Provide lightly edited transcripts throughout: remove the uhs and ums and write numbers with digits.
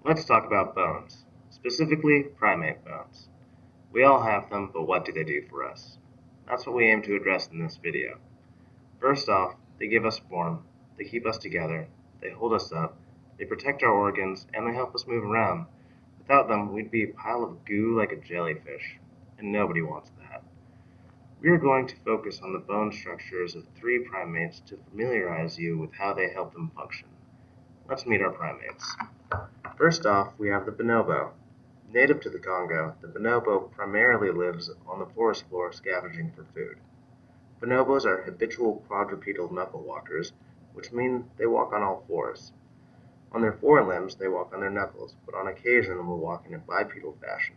Let's talk about bones, specifically primate bones. We all have them, but what do they do for us? That's what we aim to address in this video. First off, they give us form, they keep us together, they hold us up, they protect our organs, and they help us move around. Without them, we'd be a pile of goo like a jellyfish, and nobody wants that. We are going to focus on the bone structures of 3 primates to familiarize you with how they help them function. Let's meet our primates. First off, we have the bonobo. Native to the Congo, the bonobo primarily lives on the forest floor scavenging for food. Bonobos are habitual quadrupedal knuckle walkers, which mean they walk on all fours. On their forelimbs, they walk on their knuckles, but on occasion will walk in a bipedal fashion.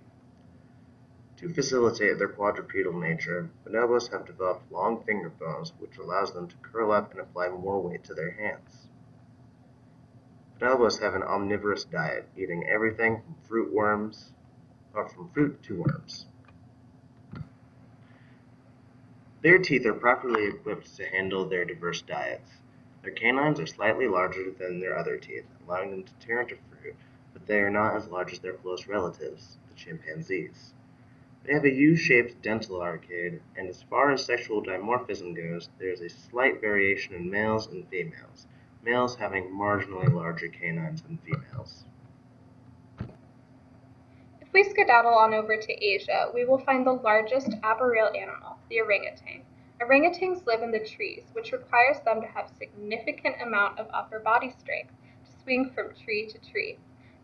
To facilitate their quadrupedal nature, bonobos have developed long finger bones, which allows them to curl up and apply more weight to their hands. Bonobos have an omnivorous diet, eating everything from fruit to worms. Their teeth are properly equipped to handle their diverse diets. Their canines are slightly larger than their other teeth, allowing them to tear into fruit, but they are not as large as their close relatives, the chimpanzees. They have a U-shaped dental arcade, and as far as sexual dimorphism goes, there is a slight variation in males and females, males having marginally larger canines than females. If we skedaddle on over to Asia, we will find the largest arboreal animal, the orangutan. Orangutans live in the trees, which requires them to have a significant amount of upper body strength to swing from tree to tree.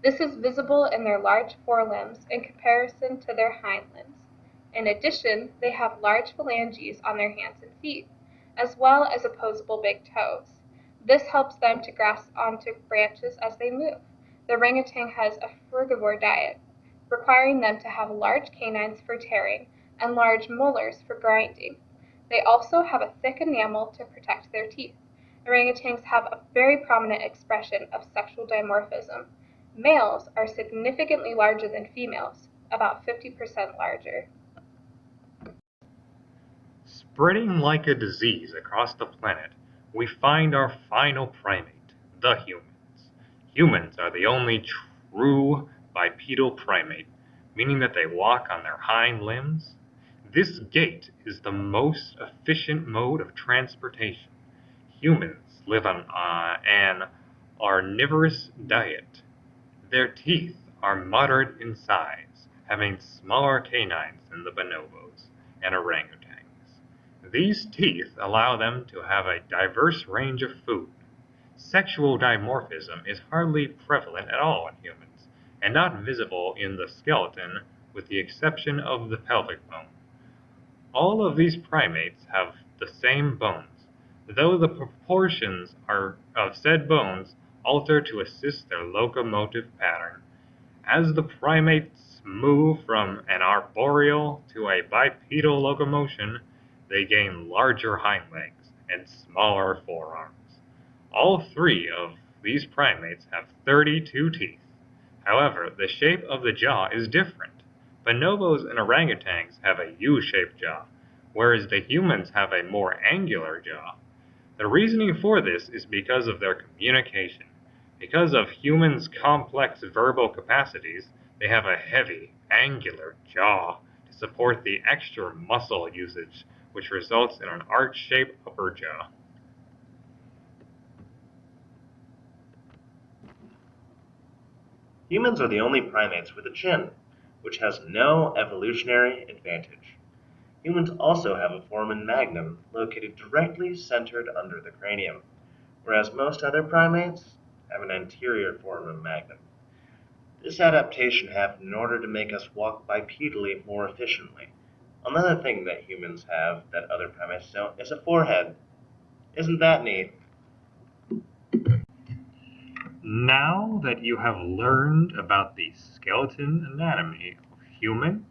This is visible in their large forelimbs in comparison to their hind limbs. In addition, they have large phalanges on their hands and feet, as well as opposable big toes. This helps them to grasp onto branches as they move. The orangutan has a frugivore diet, requiring them to have large canines for tearing and large molars for grinding. They also have a thick enamel to protect their teeth. Orangutans have a very prominent expression of sexual dimorphism. Males are significantly larger than females, about 50% larger. Spreading like a disease across the planet, we find our final primate, the humans. Humans are the only true bipedal primate, meaning that they walk on their hind limbs. This gait is the most efficient mode of transportation. Humans live on an omnivorous diet. Their teeth are moderate in size, having smaller canines than the bonobos and orangutans. These teeth allow them to have a diverse range of food. Sexual dimorphism is hardly prevalent at all in humans, and not visible in the skeleton with the exception of the pelvic bone. All of these primates have the same bones, though the proportions of said bones alter to assist their locomotive pattern. As the primates move from an arboreal to a bipedal locomotion, they gain larger hind legs and smaller forearms. All 3 of these primates have 32 teeth. However, the shape of the jaw is different. Bonobos and orangutans have a U-shaped jaw, whereas the humans have a more angular jaw. The reasoning for this is because of their communication. Because of humans' complex verbal capacities, they have a heavy, angular jaw to support the extra muscle usage, which results in an arch-shaped upper jaw. Humans are the only primates with a chin, which has no evolutionary advantage. Humans also have a foramen magnum located directly centered under the cranium, whereas most other primates have an anterior foramen magnum. This adaptation happened in order to make us walk bipedally more efficiently. Another thing that humans have that other primates don't is a forehead. Isn't that neat? Now that you have learned about the skeleton anatomy of humans,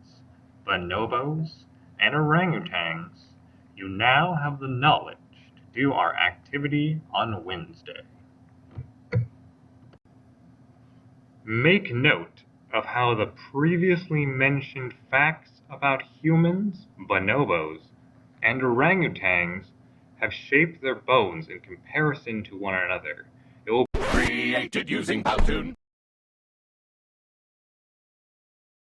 bonobos, and orangutans, you now have the knowledge to do our activity on Wednesday. Make note of how the previously mentioned facts about humans, bonobos, and orangutans have shaped their bones in comparison to one another. Created using Powtoon.